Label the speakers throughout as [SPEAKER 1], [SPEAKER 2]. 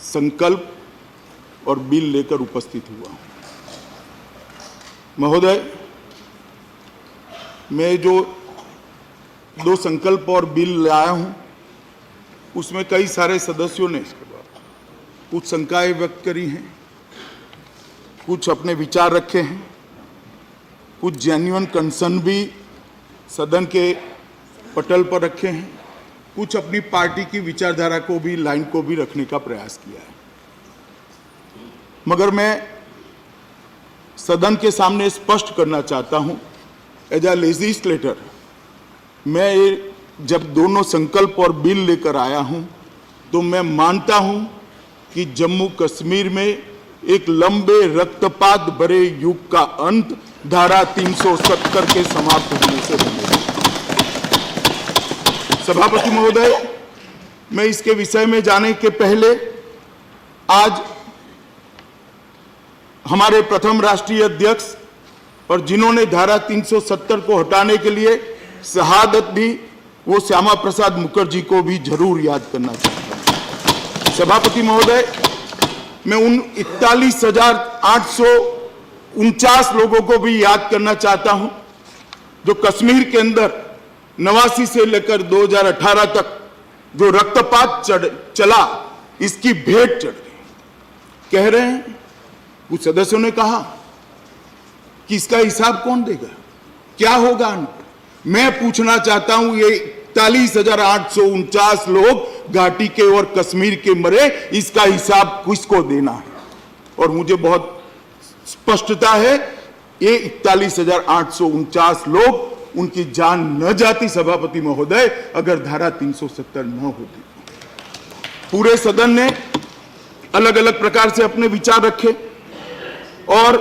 [SPEAKER 1] संकल्प और बिल लेकर उपस्थित हुआ हूं। महोदय, मैं जो 2 संकल्प और बिल लाया हूं, उसमें कई सारे सदस्यों ने कुछ शंकाएं व्यक्त करी हैं, कुछ अपने विचार रखे हैं, कुछ जेन्युइन कंसर्न भी सदन के पटल पर रखे हैं, कुछ अपनी पार्टी की विचारधारा को भी, लाइन को भी रखने का प्रयास किया है। मगर मैं सदन के सामने स्पष्ट करना चाहता हूं, एज अ लेजिस्लेटर, मैं जब दोनों संकल्प और बिल लेकर आया हूं, तो मैं मानता हूं कि जम्मू कश्मीर में एक लंबे रक्तपात भरे युग का अंत धारा 370 के समाप्त होने से बनेगा। सभापति महोदय, मैं इसके विषय में जाने के पहले आज हमारे प्रथम राष्ट्रीय अध्यक्ष और जिन्होंने धारा 370 को हटाने के लिए शहादत दी, वो श्यामा प्रसाद मुखर्जी को भी जरूर याद करना चाहता हूं। सभापति महोदय, मैं उन 41,849 लोगों को भी याद करना चाहता हूं जो कश्मीर के अंदर 89 से लेकर 2018 तक जो रक्तपात चला, इसकी भेंट चढ़ गई। कह रहे हैं, कुछ सदस्यों ने कहा कि इसका हिसाब कौन देगा, क्या होगा अंत? मैं पूछना चाहता हूं, ये 41,849 लोग घाटी के और कश्मीर के मरे, इसका हिसाब किसको देना है? और मुझे बहुत स्पष्टता है, ये 41,849 लोग, उनकी जान न जाती सभापति महोदय, अगर धारा 370 न होती। पूरे सदन ने अलग अलग प्रकार से अपने विचार रखे और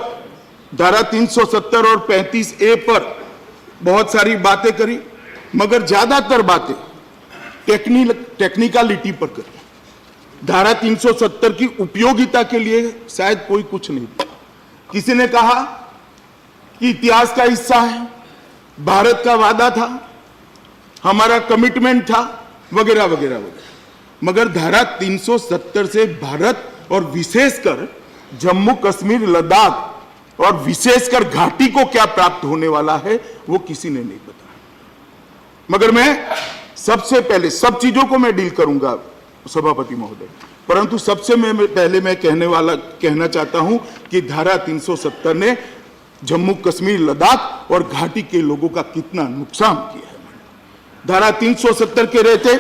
[SPEAKER 1] धारा 370 और 35A पर बहुत सारी बातें करी, मगर ज्यादातर बातें टेक्निकलिटी पर करी। धारा 370 की उपयोगिता के लिए शायद कोई कुछ नहीं। किसी ने कहा कि इतिहास का हिस्सा है, भारत का वादा था, हमारा कमिटमेंट था, वगैरह वगैरह वगैरह। मगर धारा 370 से भारत और विशेषकर जम्मू कश्मीर, लद्दाख और विशेषकर घाटी को क्या प्राप्त होने वाला है, वो किसी ने नहीं बताया। मगर मैं सबसे पहले, सब चीजों को मैं डील करूंगा सभापति महोदय, परंतु सबसे पहले मैं कहना चाहता हूं कि धारा 370 ने जम्मू कश्मीर, लद्दाख और घाटी के लोगों का कितना नुकसान किया है। धारा 370 के रहते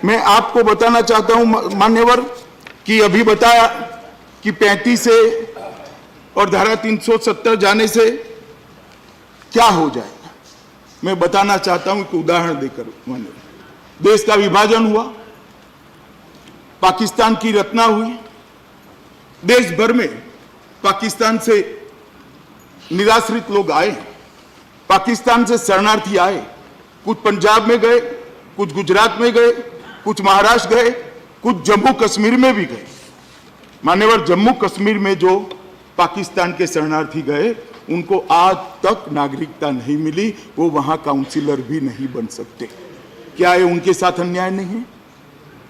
[SPEAKER 1] मैं आपको बताना चाहता हूं मान्यवर, कि अभी बताया कि 35 से और धारा 370 जाने से क्या हो जाएगा। मैं बताना चाहता हूं कि उदाहरण देकर, मान्यवर, देश का विभाजन हुआ, पाकिस्तान की रचना हुई, देश भर में पाकिस्तान से निराश्रित लोग आए, पाकिस्तान से शरणार्थी आए, कुछ पंजाब में गए, कुछ गुजरात में गए, कुछ महाराष्ट्र गए, कुछ जम्मू कश्मीर में भी गए। मान्यवर, जम्मू कश्मीर में जो पाकिस्तान के शरणार्थी गए, उनको आज तक नागरिकता नहीं मिली, वो वहां काउंसिलर भी नहीं बन सकते। क्या ये उनके साथ अन्याय नहीं है?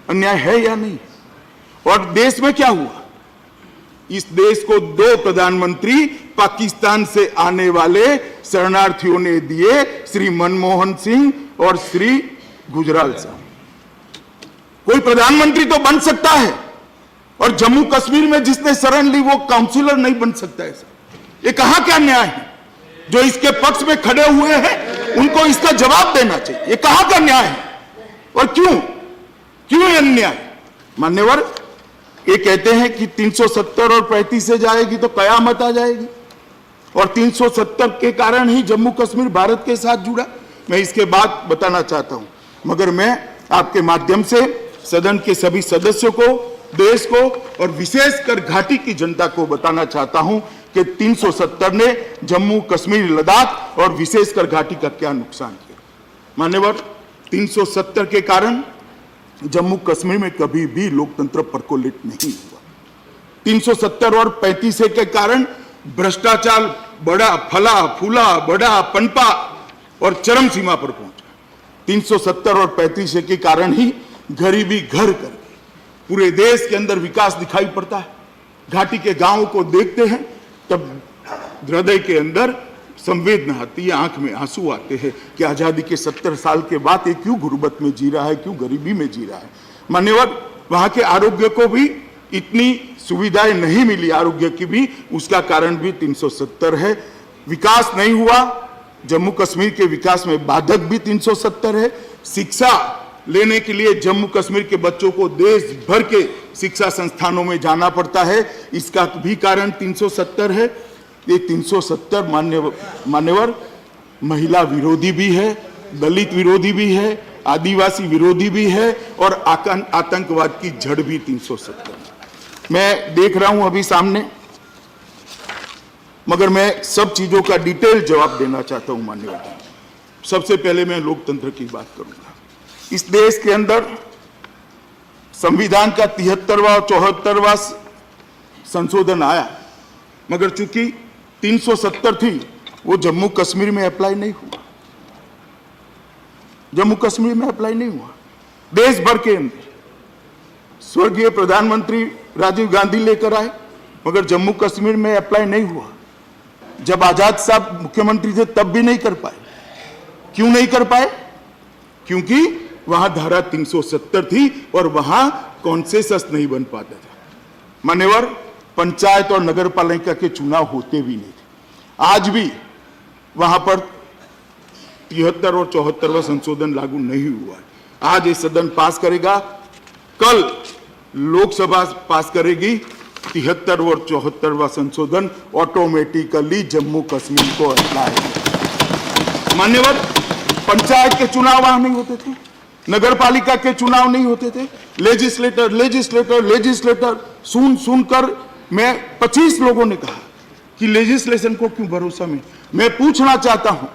[SPEAKER 1] अन्याय है या नहीं? और देश में क्या हुआ? इस देश को 2 प्रधानमंत्री पाकिस्तान से आने वाले शरणार्थियों ने दिए, श्री मनमोहन सिंह और श्री गुजराल साहब। कोई प्रधानमंत्री तो बन सकता है, और जम्मू कश्मीर में जिसने शरण ली वो काउंसिलर नहीं बन सकता है। ये कहां क्या न्याय है? जो इसके पक्ष में खड़े हुए हैं उनको इसका जवाब देना चाहिए। ये कहां का न्याय है और क्यों ये अन्याय? मान्यवर, ये कहते हैं कि 370 और 35 से जाएगी तो कयामत आ जाएगी, और 370 के कारण ही जम्मू कश्मीर भारत के साथ जुड़ा। मैं इसके बाद बताना चाहता हूं, मगर मैं आपके माध्यम से सदन के सभी सदस्यों को, देश को और विशेषकर घाटी की जनता को बताना चाहता हूं कि 370 ने जम्मू कश्मीर, लद्दाख और विशेषकर घाटी का क्या नुकसान किया। मान्यवर, 370 के कारण जम्मू कश्मीर में कभी भी लोकतंत्र परकोलेट नहीं हुआ। 370 और 35 के कारण भ्रष्टाचार बड़ा फला फूला, बड़ा पनपा और चरम सीमा पर पहुंचा। 370 और 35 के कारण ही गरीबी घर कर गई, पूरे देश के अंदर विकास दिखाई पड़ता है। घाटी के गांवों को देखते हैं तब हृदय के अंदर संवेदना आती है, आंख में आंसू आते हैं कि आजादी के 70 साल के बाद ये क्यों गुर्बत में जी रहा है, क्यों गरीबी में जी रहा है। मान्यवर, वहां के आरोग्य को भी इतनी सुविधाएं नहीं मिली, आरोग्य की भी, उसका कारण भी 370 है। विकास नहीं हुआ, जम्मू कश्मीर के विकास में बाधक भी 370 है। शिक्षा लेने के लिए जम्मू कश्मीर के बच्चों को देश भर के शिक्षा संस्थानों में जाना पड़ता है, इसका भी कारण 370 है। ये 370 मान्यवर महिला विरोधी भी है, दलित विरोधी भी है, आदिवासी विरोधी भी है और आतंकवाद की जड़ भी 370। मैं देख रहा हूं अभी सामने, मगर मैं सब चीजों का डिटेल जवाब देना चाहता हूं मान्यवर। सबसे पहले मैं लोकतंत्र की बात करूंगा। इस देश के अंदर संविधान का 73वां और 74वां संशोधन आया, मगर चूंकि 370 थी वो जम्मू कश्मीर में अप्लाई नहीं हुआ, जम्मू कश्मीर में अप्लाई नहीं हुआ। देश भर के अंदर स्वर्गीय प्रधानमंत्री राजीव गांधी लेकर आए, मगर जम्मू कश्मीर में अप्लाई नहीं हुआ। जब आजाद साहब मुख्यमंत्री थे तब भी नहीं कर पाए। क्यों नहीं कर पाए? क्योंकि वहां धारा 370 थी और वहां कॉन्सेंसस नहीं बन पाता था। मान्यवर, पंचायत और नगर पालिका के चुनाव होते भी नहीं थे। आज भी वहां पर 73 और 74वां संशोधन लागू नहीं हुआ है। आज ये सदन पास करेगा, कल लोकसभा पास करेगी। 73 और 74वां संशोधन ऑटोमेटिकली जम्मू कश्मीर को अप्लाई। मान्यवर, पंचायत के चुनाव वहां नहीं होते थे, नगर पालिका के चुनाव नहीं होते थे। लेजिस्लेटर सुनकर मैं 25 लोगों ने कहा कि लेजिस्लेशन को क्यों भरोसा में। मैं पूछना चाहता हूं,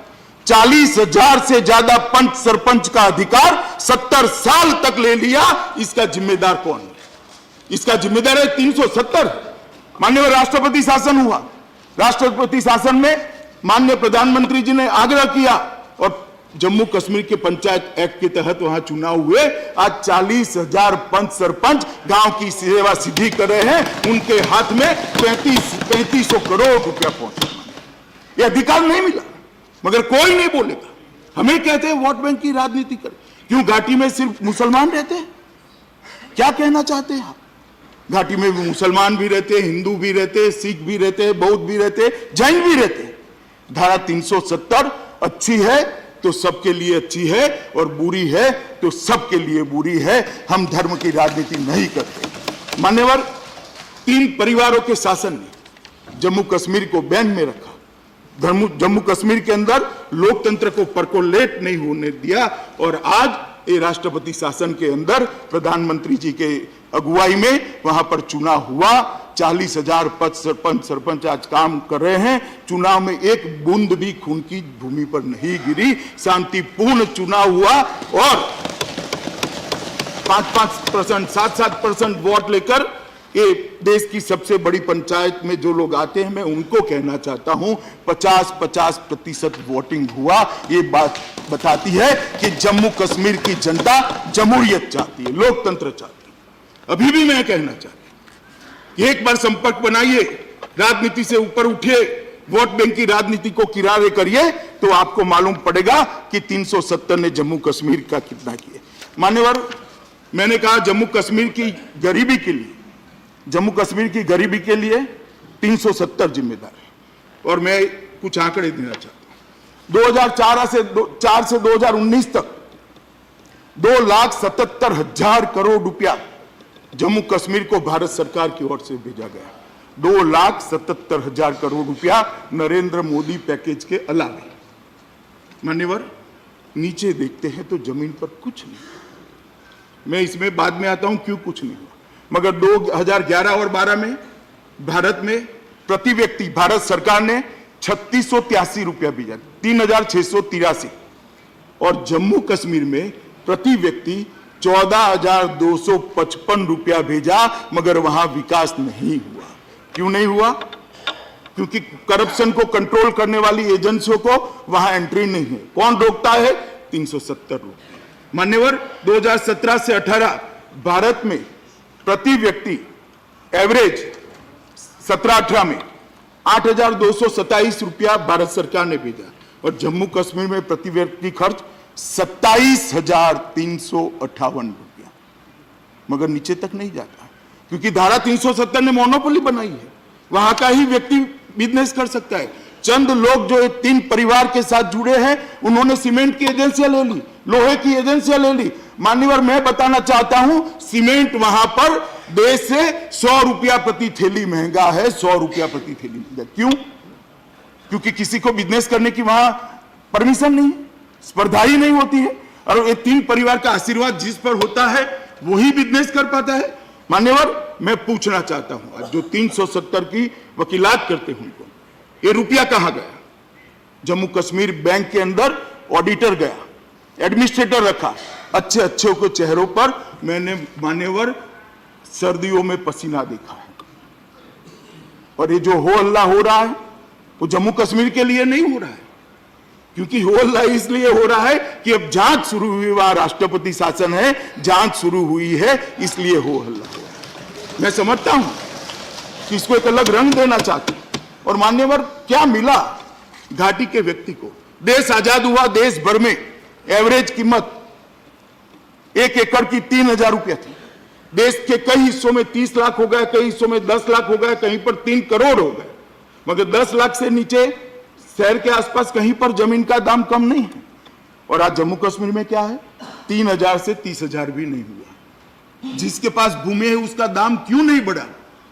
[SPEAKER 1] 40,000 से ज्यादा पंच सरपंच का अधिकार 70 साल तक ले लिया, इसका जिम्मेदार कौन है? इसका जिम्मेदार है 370। माननीय राष्ट्रपति शासन हुआ, राष्ट्रपति शासन में माननीय प्रधानमंत्री जी ने आग्रह किया और जम्मू कश्मीर के पंचायत एक्ट के तहत वहां चुनाव हुए। आज 40,000 पंच सरपंच गांव की सेवा सीधी कर रहे हैं, उनके हाथ में 3500 करोड़ रुपया पहुंचा। यह अधिकार नहीं मिला, मगर कोई नहीं बोलेगा। हमें कहते हैं वोट बैंक की राजनीति कर। क्यों घाटी में सिर्फ मुसलमान रहते हैं? क्या कहना चाहते हैं आप? घाटी में भी मुसलमान भी रहते हैं, हिंदू भी रहते हैं, सिख भी रहते हैं, बौद्ध भी रहते हैं, जैन भी रहते हैं। धारा 370 अच्छी है तो सबके लिए अच्छी है और बुरी है तो सबके लिए बुरी है। हम धर्म की राजनीति नहीं करते। मान्यवर, 3 परिवारों के शासन ने जम्मू कश्मीर को बैन में रखा। जम्मू कश्मीर के अंदर लोकतंत्र को परकोलेट नहीं होने दिया और आज ये राष्ट्रपति शासन के अंदर प्रधानमंत्री जी के अगुवाई में वहां पर चुनाव हुआ। 40,000 पद सरपंच आज काम कर रहे हैं। चुनाव में एक बूंद भी खून की भूमि पर नहीं गिरी, शांतिपूर्ण चुनाव हुआ और 5-5%, 7-7% वोट लेकर ये देश की सबसे बड़ी पंचायत में जो लोग आते हैं, मैं उनको कहना चाहता हूं 50-50% वोटिंग हुआ। ये बात बताती है कि जम्मू कश्मीर की जनता जमहूरियत चाहती है, लोकतंत्र चाहती है। अभी भी मैं कहना चाहता हूं कि एक बार संपर्क बनाइए, राजनीति से ऊपर उठिए, वोट बैंक की राजनीति को किनारे करिए, तो आपको मालूम पड़ेगा कि 370 ने जम्मू कश्मीर का कितना किया। मान्यवर, मैंने कहा जम्मू कश्मीर की गरीबी के लिए, जम्मू कश्मीर की गरीबी के लिए 370 जिम्मेदार है। और मैं कुछ आंकड़े देना चाहता हूं। 2004 से 2019 तक 2,77,000 करोड़ रुपया जम्मू कश्मीर को भारत सरकार की ओर से भेजा गया। 2,77,000 करोड़ रुपया नरेंद्र मोदी पैकेज के अलावा। मान्यवर, नीचे देखते हैं तो जमीन पर कुछ नहीं। मैं इसमें बाद में आता हूं क्यों कुछ नहीं हुआ, मगर 2011 और 12 में भारत में प्रति व्यक्ति भारत सरकार ने 3683 रुपया भेजा, 3,683, और जम्मू कश्मीर में प्रति व्यक्ति 14,255 रुपया भेजा, मगर वहां विकास नहीं हुआ। क्यों नहीं हुआ? क्योंकि करप्शन को कंट्रोल करने वाली एजेंसियों को वहां एंट्री नहीं है। कौन रोकता है? 370 रुपये। मान्यवर, 2017 से 18 भारत में प्रति व्यक्ति एवरेज 17-18 में 8,227 रुपया भारत सरकार ने भेजा और जम्मू कश्मीर में प्रति व्यक्ति खर्च 27,358 रुपया, मगर नीचे तक नहीं जाता क्योंकि धारा 370 ने मोनोपोली बनाई है। वहां का ही व्यक्ति बिजनेस कर सकता है। चंद लोग जो 3 परिवार के साथ जुड़े हैं, उन्होंने सीमेंट की एजेंसियां ले ली, लोहे की एजेंसियां ले ली। मान्यवर, मैं बताना चाहता हूं, सीमेंट वहां पर देश से 100 रुपया प्रति थैली महंगा है, 100 रुपया प्रति थैली महंगा। क्यों? क्योंकि किसी को बिजनेस करने की वहां परमिशन नहीं है, स्पर्धा ही नहीं होती है, और ये 3 परिवार का आशीर्वाद जिस पर होता है वही बिजनेस कर पाता है। मान्यवर, मैं पूछना चाहता हूं, जो 370 की वकीलात करते हैं उनको, ये रुपया कहां गया? जम्मू कश्मीर बैंक के अंदर ऑडिटर गया, एडमिनिस्ट्रेटर रखा, अच्छे अच्छे को चेहरों पर मैंने मान्यवर सर्दियों में पसीना देखा है। और ये जो हो हल्ला हो रहा है वो जम्मू कश्मीर के लिए नहीं हो रहा है, क्योंकि हो हल्ला इसलिए हो रहा है कि अब जांच शुरू हुई, वहां राष्ट्रपति शासन है, जांच शुरू हुई है, इसलिए हो हल्ला हो रहा है। मैं समझता हूं कि इसको एक अलग रंग देना चाहते हैं। और मान्यवर, क्या मिला घाटी के व्यक्ति को? देश आजाद हुआ, देश भर में एवरेज कीमत 1 एकड़ की 3,000 रुपया थी। देश के कई हिस्सों में 30 लाख हो गया, कई हिस्सों में 10 लाख हो गया, कहीं पर 3 करोड़ हो गए, मगर 10 लाख से नीचे शहर के आसपास कहीं पर जमीन का दाम कम नहीं है। और आज जम्मू कश्मीर में क्या है? 3,000 से 30,000 भी नहीं हुआ। जिसके पास भूमि है उसका दाम क्यों नहीं बढ़ा?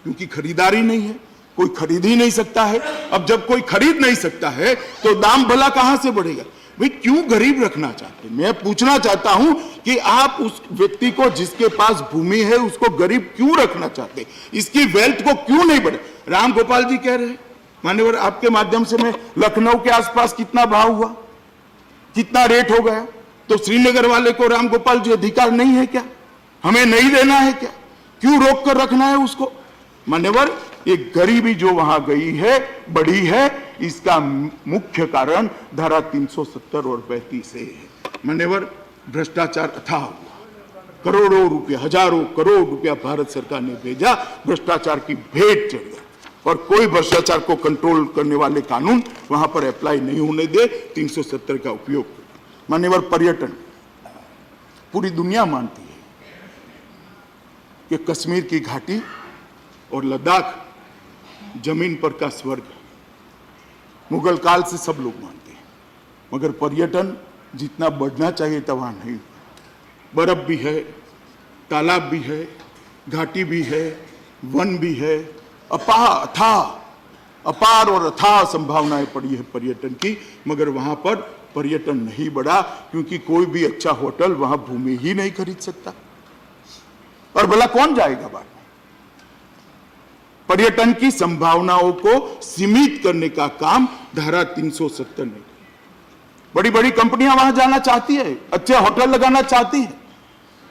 [SPEAKER 1] क्योंकि खरीदारी नहीं है, कोई खरीद ही नहीं सकता है। अब जब कोई खरीद नहीं सकता है तो दाम भला कहां से बढ़ेगा? भाई, क्यों गरीब रखना चाहते? मैं पूछना चाहता हूं कि आप उस व्यक्ति को जिसके पास भूमि है उसको गरीब क्यों रखना चाहते? इसकी वेल्थ को क्यों नहीं बढ़े? राम गोपाल जी कह रहे हैं, मान्यवर, आपके माध्यम से मैं, लखनऊ के आसपास कितना भाव हुआ, कितना रेट हो गया, तो श्रीनगर वाले को राम गोपाल जी अधिकार नहीं है क्या? हमें नहीं देना है क्या? क्यों रोक कर रखना है उसको? मान्यवर, ये गरीबी जो वहां गई है, बढ़ी है, इसका मुख्य कारण धारा 370 और 35 है। मान्यवर, भ्रष्टाचार अथाह हुआ, करोड़ों रुपया, हजारों करोड़ रुपया भारत सरकार ने भेजा, भ्रष्टाचार की भेंट चढ़ गया, और कोई भ्रष्टाचार को कंट्रोल करने वाले कानून वहां पर अप्लाई नहीं होने दे, 370 का उपयोग। मान्यवर, पर्यटन, पूरी दुनिया मानती है कि कश्मीर की घाटी और लद्दाख जमीन पर का स्वर्ग है। मुगल काल से सब लोग मानते हैं, मगर पर्यटन जितना बढ़ना चाहिए था वहां नहीं। बर्फ भी है, तालाब भी है, घाटी भी है, वन भी है, अपार और अथाह संभावनाएं पड़ी है पर्यटन की, मगर वहां पर पर्यटन नहीं बढ़ा क्योंकि कोई भी अच्छा होटल वहां भूमि ही नहीं खरीद सकता। और भला कौन जाएगा बाहर? पर्यटन की संभावनाओं को सीमित करने का काम धारा 370 ने। बड़ी बड़ी कंपनियां वहां जाना चाहती है, अच्छे होटल लगाना चाहती है,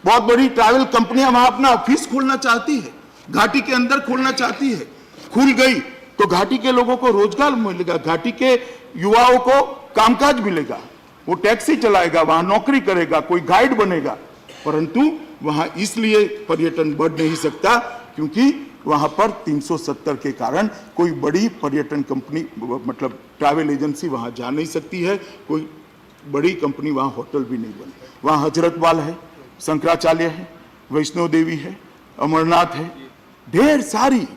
[SPEAKER 1] बहुत बड़ी ट्रैवल कंपनियां वहां अपना ऑफिस खोलना चाहती है, घाटी के अंदर खोलना चाहती है। खुल गई तो घाटी के लोगों को रोजगार मिलेगा, घाटी के युवाओं को कामकाज मिलेगा, वो टैक्सी चलाएगा, वहां नौकरी करेगा, कोई गाइड बनेगा। परंतु वहां इसलिए पर्यटन बढ़ नहीं सकता क्योंकि वहां पर 370 के कारण कोई बड़ी पर्यटन कंपनी, मतलब ट्रैवल एजेंसी वहां जा नहीं सकती है, कोई बड़ी कंपनी वहां होटल भी नहीं बने। वहां हजरतवाल है, शंकराचार्य है, वैष्णो देवी है, अमरनाथ है, ढेर सारी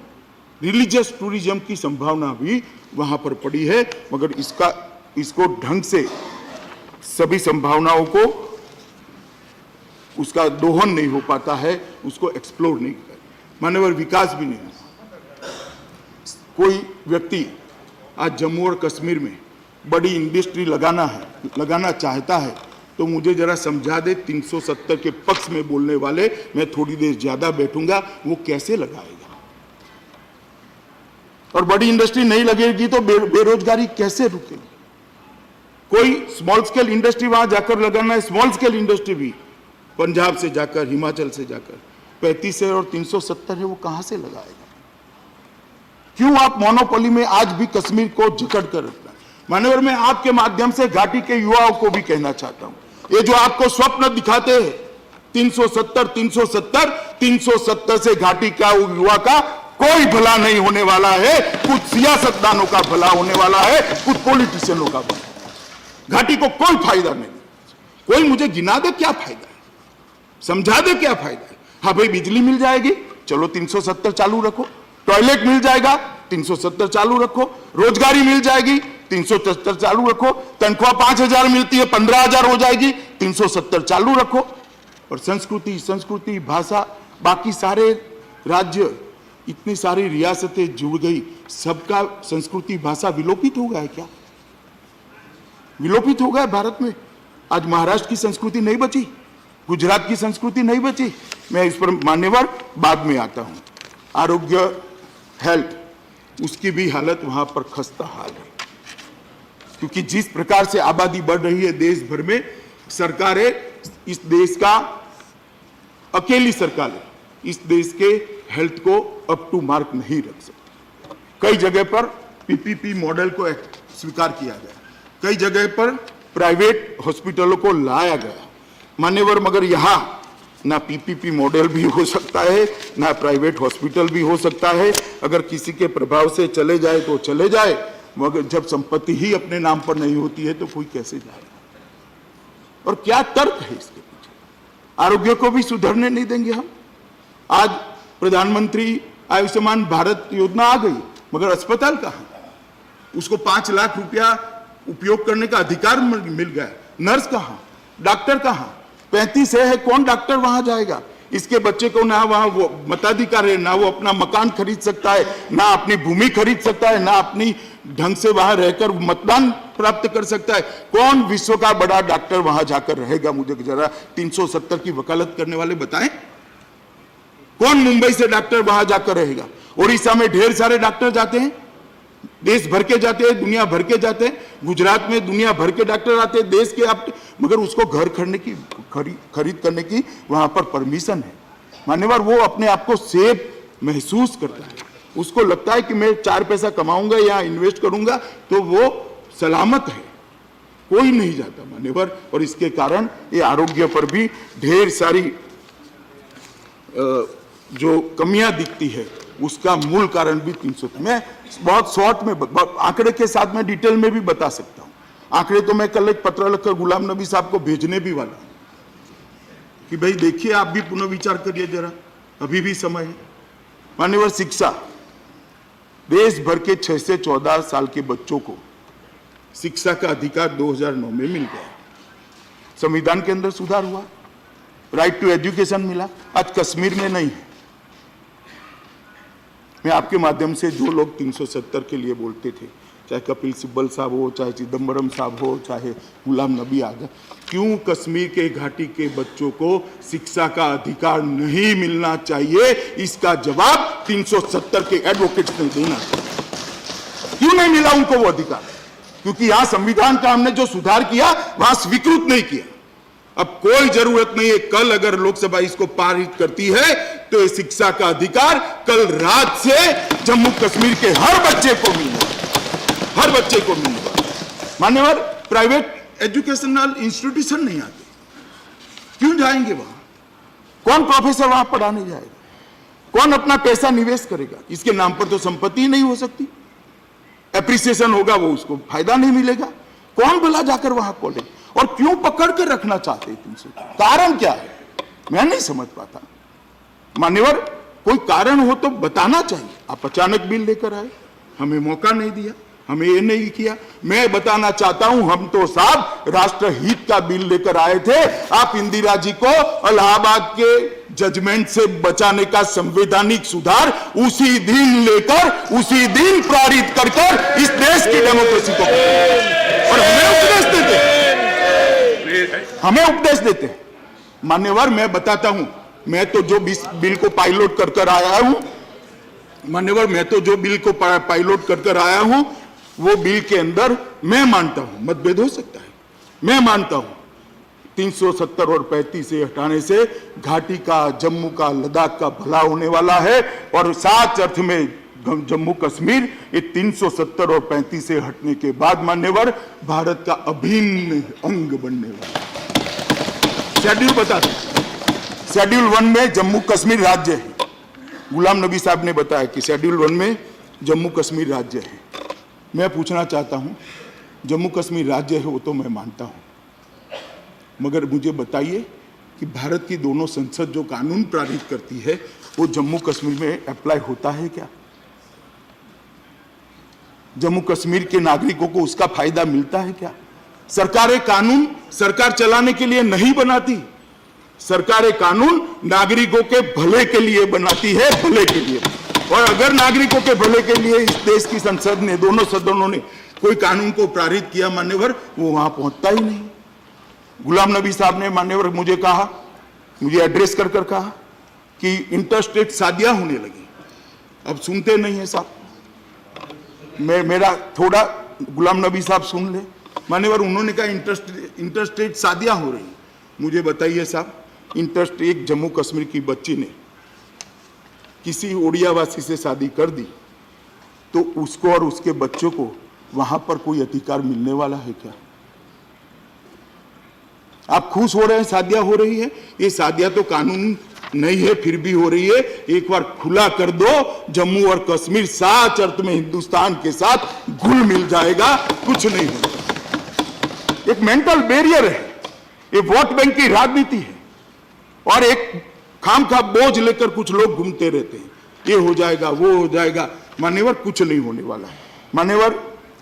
[SPEAKER 1] रिलीजियस टूरिज्म की संभावना भी वहां पर पड़ी है, मगर इसको ढंग से सभी संभावनाओं को उसका दोहन नहीं हो पाता है, उसको एक्सप्लोर नहीं कर, मानव विकास भी नहीं होता। कोई व्यक्ति आज जम्मू और कश्मीर में बड़ी इंडस्ट्री लगाना चाहता है तो मुझे जरा समझा दे, 370 के पक्ष में बोलने वाले, मैं थोड़ी देर ज्यादा बैठूंगा, वो कैसे लगाएगा? और बड़ी इंडस्ट्री नहीं लगेगी तो बेरोजगारी कैसे रुकेगी? कोई स्मॉल स्केल इंडस्ट्री वहां जाकर लगाना है, स्मॉल स्केल इंडस्ट्री भी पंजाब से जाकर, हिमाचल से जाकर, 35 है और 370 है, वो कहां से लगाएगा? क्यों आप मोनोपोली में आज भी कश्मीर को जकड़ कर रखना? मानवर, मैं आपके माध्यम से घाटी के युवाओं को भी कहना चाहता हूं, ये जो आपको स्वप्न दिखाते हैं 370 से घाटी का युवा का कोई भला नहीं होने वाला है, कुछ सियासतदानों का भला होने वाला है, कुछ पॉलिटिशियनों का भला। घाटी को कोई फायदा नहीं। कोई मुझे गिना दे क्या फायदा है, समझा दे क्या फायदा है। हाँ भाई, बिजली मिल जाएगी, चलो 370 चालू रखो। टॉयलेट मिल जाएगा, 370 चालू रखो। रोजगारी मिल जाएगी, 370 चालू रखो। तनख्वाह 5,000 मिलती है, 15,000 हो जाएगी, 370 चालू रखो। और संस्कृति भाषा, बाकी सारे राज्य, इतनी सारी रियासतें जुड़ गई, सबका संस्कृति भाषा विलोपित हो गया है क्या? विलोपित हो गया भारत में। आज महाराष्ट्र की संस्कृति नहीं बची, गुजरात की संस्कृति नहीं बची। मैं इस पर मान्यवर बाद में आता हूं। आरोग्य, हेल्थ, उसकी भी हालत वहां पर खस्ता हाल है, क्योंकि जिस प्रकार से आबादी बढ़ रही है देश भर में, सरकारें, इस देश का अकेली सरकार है, इस देश के हेल्थ को अप टू मार्क नहीं रख सकती। कई जगह पर पीपीपी मॉडल को स्वीकार किया गया, कई जगह पर प्राइवेट हॉस्पिटलों को लाया गया मान्यवर, मगर यहां ना पीपीपी मॉडल भी हो सकता है, ना प्राइवेट हॉस्पिटल भी हो सकता है। अगर किसी के प्रभाव से चले जाए तो चले जाए, मगर जब संपत्ति ही अपने नाम पर नहीं होती है तो कोई कैसे जाए? और क्या तर्क है इसके पीछे? आरोग्य को भी सुधरने नहीं देंगे हम। आज प्रधानमंत्री आयुष्मान भारत योजना आ गई, मगर अस्पताल कहां? उसको 5 लाख रुपया उपयोग करने का अधिकार मिल गया, नर्स कहां, डॉक्टर कहां? 35 है, कौन डॉक्टर वहां जाएगा? इसके बच्चे को ना वहां वो मताधिकार है, ना वो अपना मकान खरीद सकता है, ना अपनी भूमि खरीद सकता है, ना अपनी ढंग से वहां रहकर मतदान प्राप्त कर सकता है। कौन विश्व का बड़ा डॉक्टर वहां जाकर रहेगा? मुझे जरा 370 की वकालत करने वाले बताएं, कौन मुंबई से डॉक्टर वहां जाकर रहेगा? ओडिशा में ढेर सारे डॉक्टर जाते हैं, देश भर के जाते हैं, दुनिया भर के जाते हैं। गुजरात में दुनिया भर के डॉक्टर आते हैं, देश के आप, मगर उसको घर खरीद करने की वहां पर परमिशन है मान्यवर। वो अपने आप को सेफ महसूस करता है, उसको लगता है कि मैं 4 पैसा कमाऊंगा या इन्वेस्ट करूंगा तो वो सलामत है। कोई नहीं जाता मान्यवर, और इसके कारण ये आरोग्य पर भी ढेर सारी जो कमियां दिखती है, उसका मूल कारण भी 300। मैं बहुत शॉर्ट में आंकड़े के साथ में डिटेल में भी बता सकता हूं। आंकड़े तो मैं कल एक पत्र लिखकर गुलाम नबी साहब को भेजने भी वाला हूं कि भाई देखिए, आप भी पुनः विचार करिए जरा, अभी भी समय है। मान्यवर, शिक्षा, देश भर के 6 से 14 साल के बच्चों को शिक्षा का अधिकार 2009 में मिल गया। संविधान के अंदर सुधार हुआ, राइट टू एजुकेशन मिला। आज कश्मीर में नहीं है। मैं आपके माध्यम से जो लोग 370 के लिए बोलते थे, चाहे कपिल सिब्बल साहब हो, चाहे चिदम्बरम साहब हो, चाहे गुलाम नबी आज़ाद, क्यों कश्मीर के घाटी के बच्चों को शिक्षा का अधिकार नहीं मिलना चाहिए, इसका जवाब 370 के एडवोकेट्स ने देना चाहिए। क्यों नहीं मिला उनको वो अधिकार? क्योंकि यहां संविधान का हमने जो सुधार किया वहां स्वीकृत नहीं किया। अब कोई जरूरत नहीं है, कल अगर लोकसभा इसको पारित करती है तो ये शिक्षा का अधिकार कल रात से जम्मू कश्मीर के हर बच्चे को मिलेगा, हर बच्चे को मिलेगा। मान्यवर, प्राइवेट एजुकेशनल इंस्टीट्यूशन नहीं आते, क्यों जाएंगे वहां? कौन प्रोफेसर वहां पढ़ाने जाएगा? कौन अपना पैसा निवेश करेगा? इसके नाम पर तो संपत्ति नहीं हो सकती। एप्रिसिएशन होगा, वो उसको फायदा नहीं मिलेगा। कौन भला जाकर वहां कॉलेज? और क्यों पकड़ कर रखना चाहते हैं तुमसे? कारण क्या है? मैं नहीं समझ पाता मान्यवर। कोई कारण हो तो बताना चाहिए। आप अचानक बिल लेकर आए, हमें मौका नहीं दिया, हमें ये नहीं किया। मैं बताना चाहता हूं, हम तो साहब राष्ट्रहित का बिल लेकर आए थे। आप इंदिरा जी को इलाहाबाद के जजमेंट से बचाने का संवैधानिक सुधार उसी दिन लेकर, उसी दिन पारित कर इस देश की डेमोक्रेसी को, और हमें उपदेश देते हैं मान्यवर। मैं बताता हूं, मैं तो जो बिल को पायलट कर आया हूं मान्यवर, मैं तो जो बिल को पायलट कर आया हूं, वो बिल के अंदर मैं मानता हूं, मतभेद हो सकता है, मैं मानता हूं 370 और 35 से हटाने से घाटी का, जम्मू का, लद्दाख का भला होने वाला है। और साच अर्थ में जम्मू कश्मीर ये 370 और 35 से हटने के बाद मान्यवर भारत का अभिन्न अंग बनने वाला। शेड्यूल बता दें, शेड्यूल 1 में जम्मू कश्मीर राज्य है। गुलाम नबी साहब ने बताया कि शेड्यूल 1 में जम्मू कश्मीर राज्य है। मैं पूछना चाहता हूं, जम्मू कश्मीर राज्य है वो तो मैं मानता हूं, मगर मुझे बताइए कि भारत की दोनों संसद जो कानून पारित करती है वो जम्मू कश्मीर में अप्लाई होता है क्या? जम्मू कश्मीर के नागरिकों को उसका फायदा मिलता है क्या? सरकारें कानून सरकार चलाने के लिए नहीं बनाती, सरकारें कानून नागरिकों के भले के लिए बनाती है, भले के लिए। और अगर नागरिकों के भले के लिए इस देश की संसद ने, दोनों सदनों ने कोई कानून को पारित किया मान्यवर, वो वहां पहुंचता ही नहीं। गुलाम नबी साहब ने मान्यवर मुझे कहा, मुझे एड्रेस कर कर कहा कि इंटरस्टेट शादियां होने लगी। अब सुनते नहीं है साहब, मेरा थोड़ा गुलाम नबी साहब सुन ले मान्यवर। उन्होंने कहा इंटरस्टेट शादियां हो रही। मुझे बताइए साहब, इंटरस्टेट जम्मू कश्मीर की बच्ची ने किसी ओडियावासी से शादी कर दी तो उसको और उसके बच्चों को वहां पर कोई अधिकार मिलने वाला है क्या? आप खुश हो रहे हैं शादियां हो रही है, ये शादियां तो कानून नहीं है फिर भी हो रही है। एक बार खुला कर दो, जम्मू और कश्मीर साच अर्थ में हिंदुस्तान के साथ घुल मिल जाएगा, कुछ नहीं होगा। एक मेंटल बैरियर है, ये वोट बैंक की राजनीति है और एक खामखा बोझ लेकर कुछ लोग घूमते रहते हैं, ये हो जाएगा वो हो जाएगा। मान्यवर कुछ नहीं होने वाला है। मान्यवर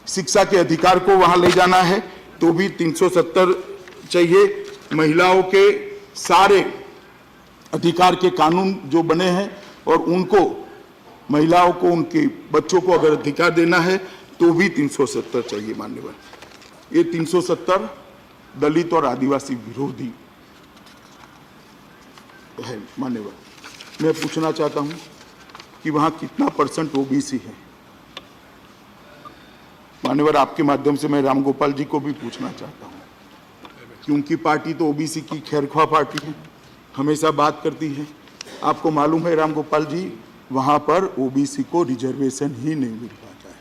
[SPEAKER 1] शिक्षा के अधिकार को वहां ले जाना है तो भी 370 चाहिए। महिलाओं के सारे अधिकार के कानून जो बने हैं और उनको, महिलाओं को, उनके बच्चों को अगर अधिकार देना है तो भी 370 चाहिए मान्यवर। ये 370 दलित और आदिवासी विरोधी है मान्यवर। मैं पूछना चाहता हूं कि वहां कितना % ओबीसी है मान्यवर। आपके माध्यम से मैं रामगोपाल जी को भी पूछना चाहता हूं कि उनकी पार्टी तो ओबीसी की खैरख्वाह पार्टी है, हमेशा बात करती है। आपको मालूम है रामगोपाल जी, वहां पर ओबीसी को रिजर्वेशन ही नहीं मिल पाता है।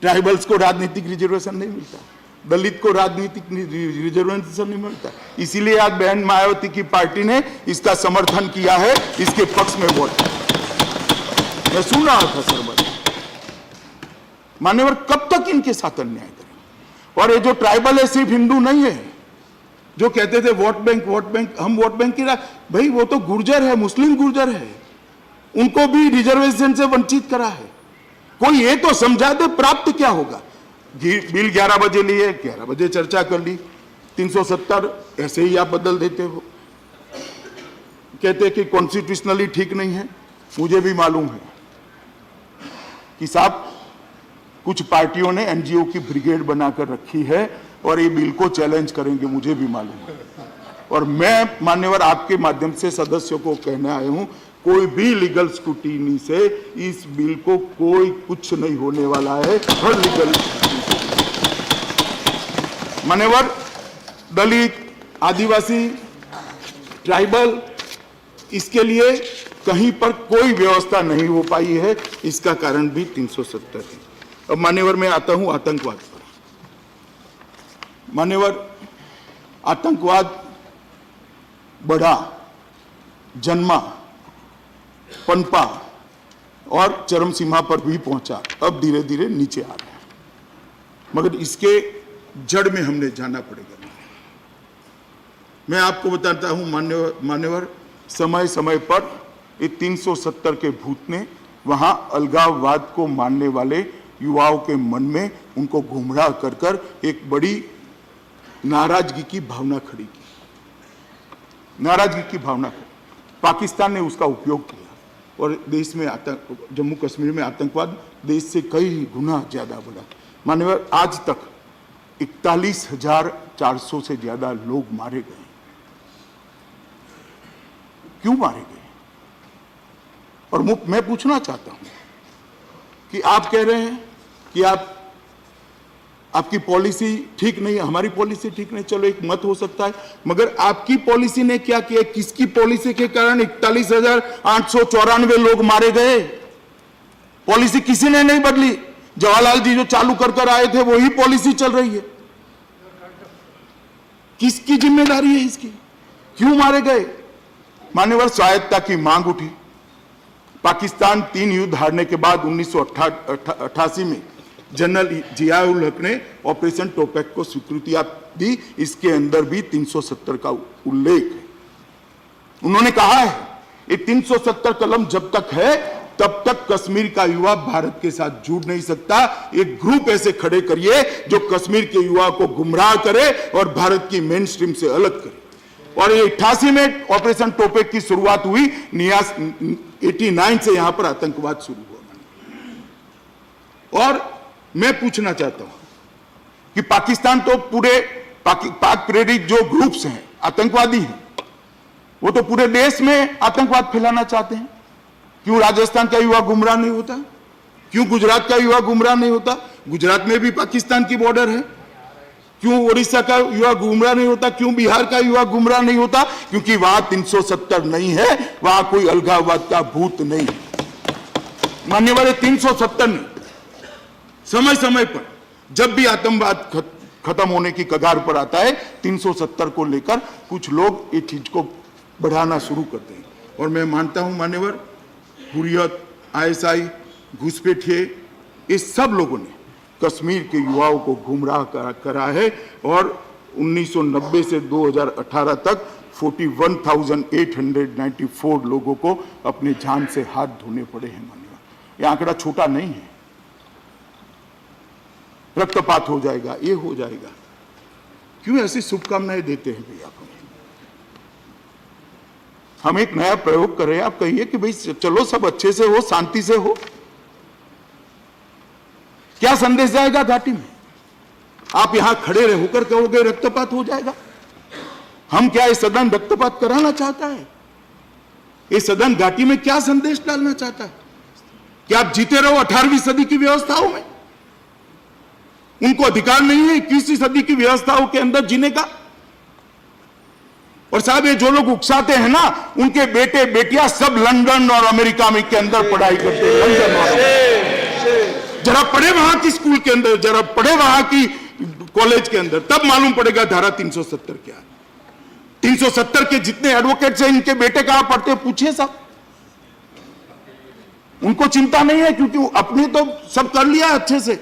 [SPEAKER 1] ट्राइबल्स को राजनीतिक रिजर्वेशन नहीं मिलता, दलित को राजनीतिक रिजर्वेशन नहीं मिलता। इसीलिए आज बहन मायावती की पार्टी ने इसका समर्थन किया है, इसके पक्ष में वोट। मैं सुन रहा था सरमत मान्यवर, कब तक इनके साथ अन्याय करें? और ये जो ट्राइबल है सिर्फ हिंदू नहीं है, जो कहते थे वोट बैंक, हम वोट बैंक की भाई वो तो गुर्जर है, मुस्लिम गुर्जर है, उनको भी रिजर्वेशन से वंचित करा है। कोई ये तो समझा दे प्राप्त क्या होगा। बिल 11 बजे लिए, 11 बजे चर्चा कर ली, 370 ऐसे ही आप बदल देते हो। कहते कि कॉन्स्टिट्यूशनली ठीक नहीं है। मुझे भी मालूम है कि साहब कुछ पार्टियों ने एनजीओ की ब्रिगेड बनाकर रखी है और ये बिल को चैलेंज करेंगे, मुझे भी मालूम है। और मैं मान्यवर आपके माध्यम से सदस्यों को कहने आया हूं, कोई भी लीगल स्क्रूटिनी से इस बिल को कोई कुछ नहीं होने वाला है। हर लीगल मान्यवर दलित, आदिवासी, ट्राइबल, इसके लिए कहीं पर कोई व्यवस्था नहीं हो पाई है। इसका कारण भी 370 है। अब मान्यवर मैं आता हूं आतंकवाद पर। मान्यवर आतंकवाद बढ़ा, जन्मा, पनपा और चरम सीमा पर भी पहुंचा, अब धीरे धीरे नीचे आ रहा है। मगर इसके जड़ में हमने जाना पड़ेगा। मैं आपको बताता हूं मान्यवर, समय समय पर ये 370 के भूत ने वहां अलगाववाद को मानने वाले युवाओं के मन में उनको गुमराह कर कर एक बड़ी नाराजगी की भावना खड़ी की। नाराजगी की भावना पाकिस्तान ने उसका उपयोग किया और देश में जम्मू कश्मीर में आतंकवाद देश से कई गुना ज्यादा बढ़ा। मान्यवर आज तक 41,400 से ज्यादा लोग मारे गए। क्यों मारे गए? और मैं पूछना चाहता हूं कि आप कह रहे हैं कि आपकी पॉलिसी ठीक नहीं है, हमारी पॉलिसी ठीक नहीं, चलो एक मत हो सकता है, मगर आपकी पॉलिसी ने क्या किया? किसकी पॉलिसी के कारण 41,894 लोग मारे गए? पॉलिसी किसी ने नहीं बदली। जवाहरलाल जी जो चालू कर आए थे वही पॉलिसी चल रही है। किसकी जिम्मेदारी है इसकी? क्यों मारे गए? मान्यवर, स्वायत्तता की मांग उठी। पाकिस्तान 3 युद्ध हारने के बाद 1988 में जनरल जियाउल हक ने ऑपरेशन टोपैक को स्वीकृति दी। इसके अंदर भी 370 का उल्लेख है। उन्होंने कहा है ये 370 कलम जब तक है तब तक कश्मीर का युवा भारत के साथ जुड़ नहीं सकता। एक ग्रुप ऐसे खड़े करिए जो कश्मीर के युवा को गुमराह करे और भारत की मेन स्ट्रीम से अलग करे। और ये 88 में ऑपरेशन टोपैक की शुरुआत हुई। 89 से यहां पर आतंकवाद शुरू हुआ। और मैं पूछना चाहता हूं कि पाकिस्तान तो पूरे पाक प्रेरित जो ग्रुप्स हैं, आतंकवादी हैं, वो तो पूरे देश में आतंकवाद फैलाना चाहते हैं। क्यों राजस्थान का युवा गुमराह नहीं होता? क्यों गुजरात का युवा गुमराह नहीं होता? गुजरात में भी पाकिस्तान की बॉर्डर है। क्यों उड़ीसा का युवा गुमराह नहीं होता? क्यों बिहार का युवा गुमराह नहीं होता? क्योंकि वहां 370 नहीं है, वहां कोई अलगाववाद का भूत नहीं। मान्यवर, 370 नहीं, समय समय पर जब भी आतंकवाद खत्म होने की कगार पर आता है, 370 को लेकर कुछ लोग ये चीज को बढ़ाना शुरू करते हैं। और मैं मानता हूं मान्यवर, हुर्रियत, ISI, घुसपैठिए, इस सब लोगों ने कश्मीर के युवाओं को गुमराह करा है। और 1990 से 2018 तक 41,894 लोगों को अपने जान से हाथ धोने पड़े हैं। मान्यवर, यह आंकड़ा छोटा नहीं है। रक्तपात हो जाएगा, ये हो जाएगा। क्यों ऐसी शुभकामनाएं देते हैं भैया? हम एक नया प्रयोग करें, आप कहिए कि भाई चलो सब अच्छे से हो, शांति से हो। क्या संदेश जाएगा घाटी में? आप यहां खड़े होकर कहोगे रक्तपात हो जाएगा? हम क्या ये सदन रक्तपात कराना चाहता है? ये सदन घाटी में क्या संदेश डालना चाहता है? कि आप जीते रहो 18वीं सदी की व्यवस्थाओं में? उनको अधिकार नहीं है 21वीं सदी की व्यवस्थाओं के अंदर जीने का? और साहब, ये जो लोग उकसाते हैं ना, उनके बेटे बेटियां सब लंदन और अमेरिका में के अंदर पढ़ाई करते हैं। लंदन और जरा पढ़े वहां की स्कूल के अंदर, जरा पढ़े वहां की कॉलेज के अंदर, तब मालूम पड़ेगा धारा 370 क्या है। 370 के जितने एडवोकेट्स हैं, इनके बेटे कहां पढ़ते हैं, पूछिए साहब। उनको चिंता नहीं है, क्योंकि अपने तो सब कर लिया अच्छे से।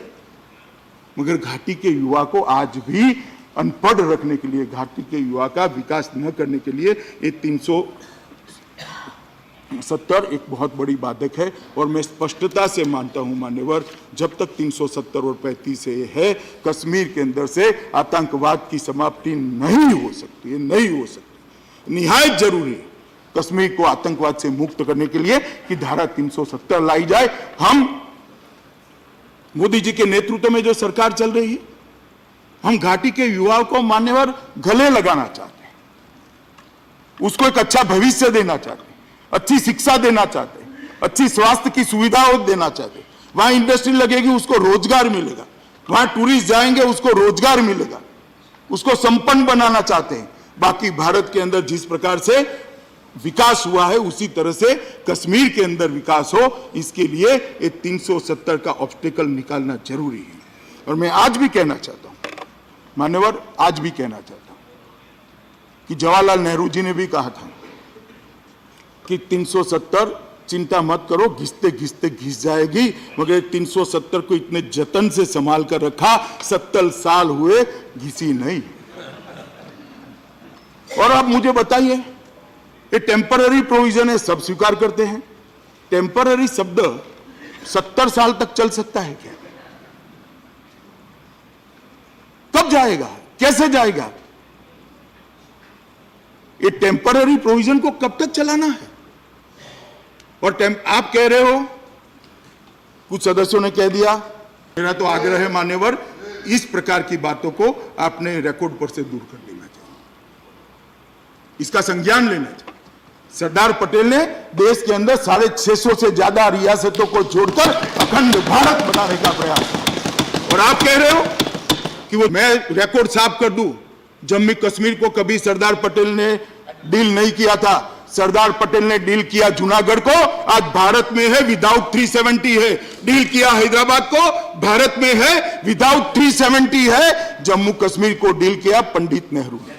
[SPEAKER 1] मगर घाटी के युवा को आज भी अनपढ़ रखने के लिए, घाटी के युवा का विकास न करने के लिए ये 370 एक बहुत बड़ी बाधक है। और मैं स्पष्टता से मानता हूं मान्यवर, जब तक 370 और 35 से है, कश्मीर के अंदर से आतंकवाद की समाप्ति नहीं हो सकती है, नहीं हो सकती। निहायत जरूरी है कश्मीर को आतंकवाद से मुक्त करने के लिए कि धारा 370 लाई जाए। हम मोदी जी के नेतृत्व में जो सरकार चल रही है, हम घाटी के युवाओं को मान्यवर गले लगाना चाहते हैं, उसको एक अच्छा भविष्य देना चाहते हैं, अच्छी शिक्षा देना चाहते हैं, अच्छी स्वास्थ्य की सुविधाओं देना चाहते हैं। वहां इंडस्ट्री लगेगी, उसको रोजगार मिलेगा। वहां टूरिस्ट जाएंगे, उसको रोजगार मिलेगा। उसको संपन्न बनाना चाहते हैं। बाकी भारत के अंदर जिस प्रकार से विकास हुआ है, उसी तरह से कश्मीर के अंदर विकास हो, इसके लिए ये 370 का ऑब्स्टेकल निकालना जरूरी है। और मैं आज भी कहना चाहता हूं मान्यवर, आज भी कहना चाहता हूं कि जवाहरलाल नेहरू जी ने भी कहा था कि 370 चिंता मत करो, घिसते घिसते घिस जाएगी। मगर 370 को इतने जतन से संभाल कर रखा, 70 साल हुए, घिसी नहीं। और आप मुझे बताइए, ये टेम्पररी प्रोविजन है, सब स्वीकार करते हैं। टेम्पररी शब्द 70 साल तक चल सकता है क्या? कब जाएगा, कैसे जाएगा? ये टेम्पररी प्रोविजन को कब तक चलाना है? और आप कह रहे हो, कुछ सदस्यों ने कह दिया, मेरा तो आग्रह है मान्यवर, इस प्रकार की बातों को आपने रिकॉर्ड पर से दूर कर लेना चाहिए, इसका संज्ञान लेना चाहिए। सरदार पटेल ने देश के अंदर 650 से ज्यादा रियासतों को जोड़कर अखंड भारत बनाने का प्रयास किया। और आप कह रहे हो कि वो मैं रिकॉर्ड साफ कर दूं, जम्मू कश्मीर को कभी सरदार पटेल ने डील नहीं किया था। सरदार पटेल ने डील किया जूनागढ़ को, आज भारत में है, विदाउट 370 है। डील किया हैदराबाद को, भारत में है, विदाउट 370 है। जम्मू कश्मीर को डील किया पंडित नेहरू ने।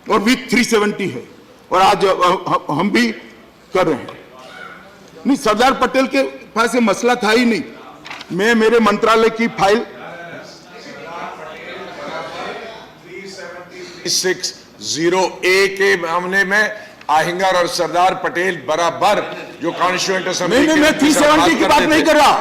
[SPEAKER 1] और विथ 370 है, और आज हम भी कर रहे हैं। नहीं, सरदार पटेल के पास ये मसला था ही नहीं। मैं मेरे मंत्रालय की फाइल
[SPEAKER 2] 360A के मामले में आहिंगर और सरदार पटेल बराबर जो कॉन्स्टिट्यूएंट असेंबली
[SPEAKER 1] नहीं, मैं 370 की बात नहीं कर रहा।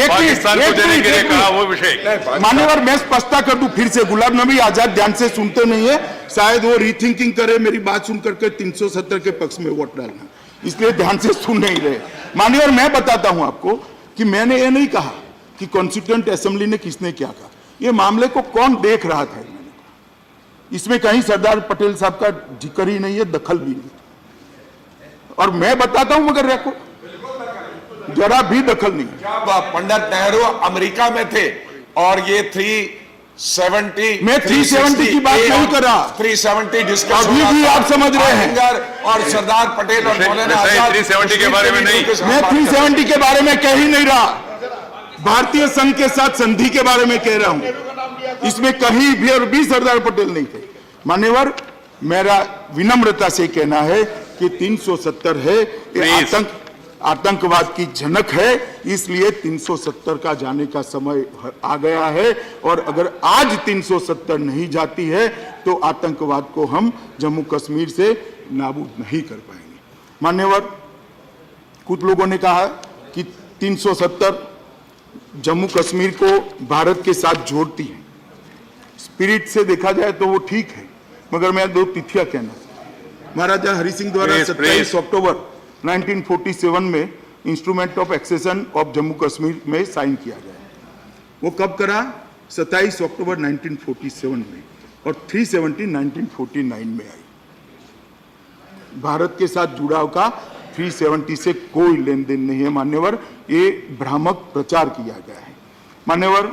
[SPEAKER 3] पाकिस्तान को देने के लिए कहा वो विषय।
[SPEAKER 1] मान्यवर, मैं स्पष्टता कर दूं फिर से, गुलाम नबी आजाद ध्यान से सुनते नहीं है, शायद वो रीथिंकिंग करे, मेरी बात सुन करके 370 के पक्ष में वोट डालना, इसलिए ध्यान से सुन नहीं रहे। मान्यवर, मैं बताता हूं आपको कि मैंने ये नहीं कहा कि कॉन्स्टिट्यूएंट असेंबली ने किसने क्या कहा, ये मामले को कौन देख रहा था, इसमें कहीं सरदार पटेल साहब का जिक्र ही नहीं है, दखल भी नहीं। और मैं बताता हूं मगर रखो, जरा भी दखल नहीं।
[SPEAKER 2] पंडित नेहरू अमेरिका में थे और ये 370,
[SPEAKER 1] मैं 370 की बात नहीं कर रहा।
[SPEAKER 2] 370 डिस्कस
[SPEAKER 1] अभी भी आप समझ रहे हैं।
[SPEAKER 2] आहिंगर और सरदार पटेल और मौलाना आजाद
[SPEAKER 3] 370 के बारे में नहीं,
[SPEAKER 1] मैं 370 के बारे में कह ही नहीं रहा, भारतीय संघ के साथ संधि के बारे में कह रहा हूं। इसमें कहीं भी और भी सरदार पटेल नहीं थे। मान्यवर, मेरा विनम्रता से कहना है कि 370 है, ये आतंकवाद की झनक है, इसलिए 370 का जाने का समय आ गया है। और अगर आज 370 नहीं जाती है तो आतंकवाद को हम जम्मू कश्मीर से नाबूद नहीं कर पाएंगे। मान्यवर, कुछ लोगों ने कहा कि 370 जम्मू कश्मीर को भारत के साथ जोड़ती है। स्पिरिट से देखा जाए तो वो ठीक है, मगर मैं दो तिथियां कहना। महाराजा हरि सिंह द्वारा 27 अक्टूबर 1947 में instrument of accession of Jammu Kashmir में साइन किया गया। वो कब करा? 27 अक्टूबर 1947 में, और 370 1949 में आई। भारत के साथ जुड़ाव का 370 से कोई लेन देन नहीं है मान्यवर, ये भ्रामक प्रचार किया गया है। मान्यवर,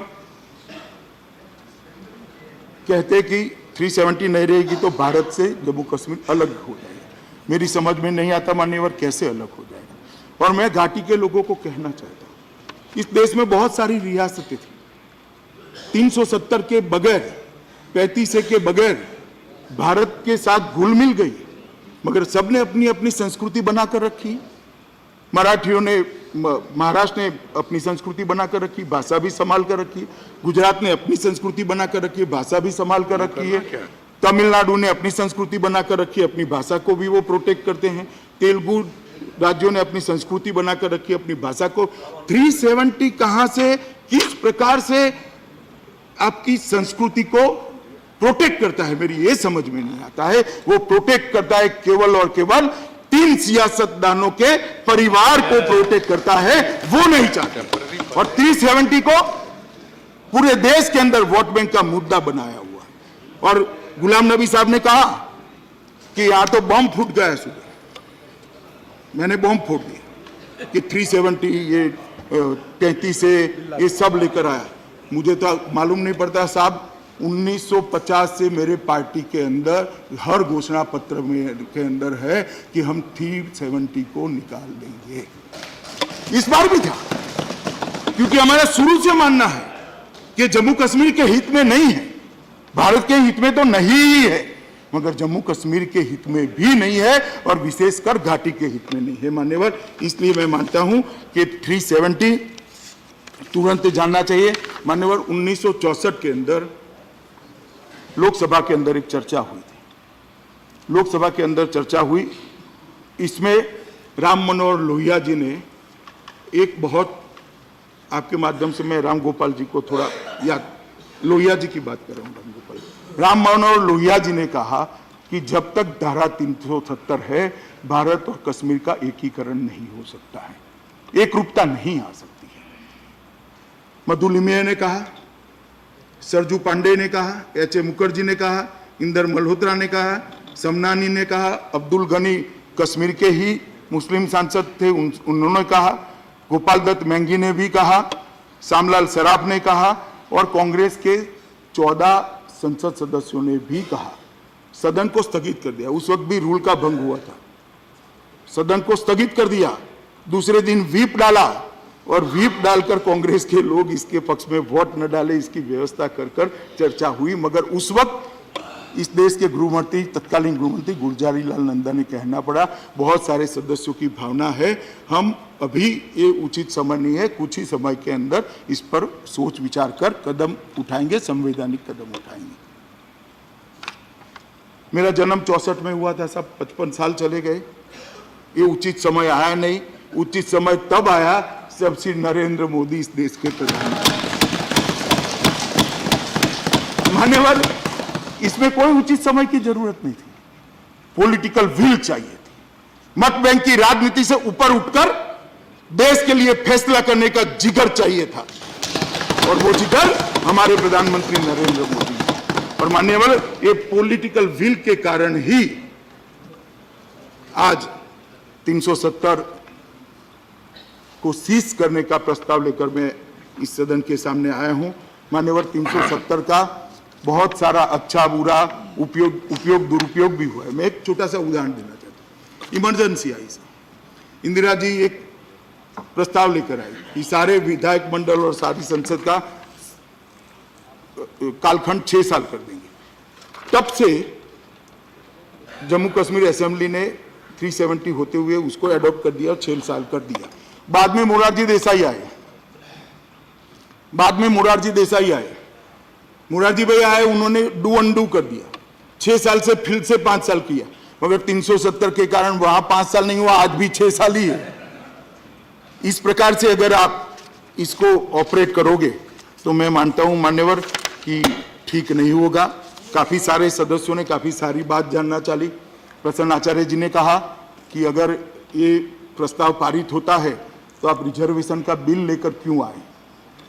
[SPEAKER 1] कहते कि 370 नहीं रहेगी तो भारत से जम्मू कश्मीर अलग हो जाएगा। मेरी समझ में नहीं आता मान्यवर कैसे अलग हो जाएगा। और मैं घाटी के लोगों को कहना चाहता हूं, इस देश में बहुत सारी रियासतें थी, 370 के बगैर, 35 के बगैर भारत के साथ घुल मिल गई, मगर सबने अपनी अपनी संस्कृति बनाकर रखी। मराठियों ने, महाराष्ट्र ने अपनी संस्कृति बनाकर रखी, भाषा भी संभाल कर रखी। गुजरात ने अपनी संस्कृति बनाकर रखी है, भाषा भी संभाल कर रखी है। तमिलनाडु ने अपनी संस्कृति बनाकर रखी है, अपनी भाषा को भी वो प्रोटेक्ट करते हैं। तेलुगु राज्यों ने अपनी संस्कृति बनाकर रखी है, अपनी भाषा को। 370 कहां से, किस प्रकार से आपकी संस्कृति को प्रोटेक्ट करता है, मेरी ये समझ में नहीं आता है। वो प्रोटेक्ट करता है केवल और केवल 3 सियासतदानों के परिवार को प्रोटेक्ट करता है, वो नहीं चाहता। और 370 को पूरे देश के अंदर वोट बैंक का मुद्दा बनाया हुआ है। और गुलाम नबी साहब ने कहा कि यहां तो बम फूट गया सुबह, मैंने बम फोड़ दिया कि 370 ये 33 से ये सब लेकर आया। मुझे तो मालूम नहीं पड़ता साहब, 1950 से मेरे पार्टी के अंदर हर घोषणा पत्र में के अंदर है कि हम 370 को निकाल देंगे। इस बार भी था, क्योंकि हमारा शुरू से मानना है कि जम्मू कश्मीर के हित में नहीं है, भारत के हित में तो नहीं ही है, मगर जम्मू कश्मीर के हित में भी नहीं है, और विशेषकर घाटी के हित में नहीं है मान्यवर। इसलिए मैं मानता हूं कि 370 तुरंत जानना चाहिए। मान्यवर, 1964 के अंदर लोकसभा के अंदर एक चर्चा हुई थी, लोकसभा के अंदर चर्चा हुई, इसमें राम मनोहर लोहिया जी ने एक बहुत, आपके माध्यम से मैं राम गोपाल जी को थोड़ा याद, लोहिया जी की बात कर रहा हूँ, राम मनोहर लोहिया जी ने कहा कि जब तक धारा 370 है, भारत और कश्मीर का एकीकरण नहीं हो सकता है, एक रूपता नहीं आ सकती है। मधुलिमिया ने कहा, सरजू पांडे ने कहा, एच.ए. मुखर्जी ने कहा, इंदर मल्होत्रा ने कहा, समनानी ने कहा, अब्दुल गनी कश्मीर के ही मुस्लिम सांसद थे, उन्होंने कहा, गोपाल दत्त मैंगी ने भी कहा, श्यामलाल सराफ ने कहा, और कांग्रेस के 14 संसद सदस्यों ने भी कहा। सदन को स्थगित कर दिया, उस वक्त भी रूल का भंग हुआ था, सदन को स्थगित कर दिया। दूसरे दिन व्हीप डाला, और व्हीप डालकर कांग्रेस के लोग इसके पक्ष में वोट न डाले, इसकी व्यवस्था कर चर्चा हुई। मगर उस वक्त इस देश के गृहमंत्री, तत्कालीन गृहमंत्री गुलजारी लाल नंदा ने कहना पड़ा। बहुत सारे सदस्यों की भावना है, हम अभी ये उचित समय नहीं है, कुछ ही समय के अंदर इस पर सोच विचार कर कदम उठाएंगे, संवैधानिक कदम उठाएंगे। मेरा जन्म 64 में हुआ था, सब 55 साल चले गए। ये उचित समय आया नहीं। उचित समय तब आया जब श्री नरेंद्र मोदी इस देश के प्रधानमंत्री। मान्यवर, इसमें कोई उचित समय की जरूरत नहीं थी, पॉलिटिकल विल चाहिए थी। मत बैंक की राजनीति से ऊपर उठकर देश के लिए फैसला करने का जिगर चाहिए था, और वो जिगर हमारे प्रधानमंत्री नरेंद्र मोदी। और मान्यवर, ये पॉलिटिकल विल के कारण ही आज 370 को सीज करने का प्रस्ताव लेकर मैं इस सदन के सामने आया हूं। मान्यवर, 370 का बहुत सारा अच्छा बुरा उपयोग दुरुपयोग भी हुआ है। मैं एक छोटा सा उदाहरण देना चाहता हूँ। इमरजेंसी आई सर, इंदिरा जी एक प्रस्ताव लेकर आई कि सारे विधायक मंडल और सारी संसद का कालखंड 6 साल कर देंगे। तब से जम्मू कश्मीर असेंबली ने 370 होते हुए उसको एडॉप्ट कर दिया और 6 साल कर दिया। बाद में मोरारजी देसाई आए, मोरारजी भाई आए, उन्होंने डू अनडू कर दिया, 6 साल से फिर से 5 साल किया। मगर 370 के कारण वहां 5 साल नहीं हुआ, आज भी 6 साल ही है। इस प्रकार से अगर आप इसको ऑपरेट करोगे तो मैं मानता हूं मान्यवर कि ठीक नहीं होगा। काफी सारे सदस्यों ने काफी सारी बात जानना चाही। प्रसन्न आचार्य जी ने कहा कि अगर ये प्रस्ताव पारित होता है तो आप रिजर्वेशन का बिल लेकर क्यों आए।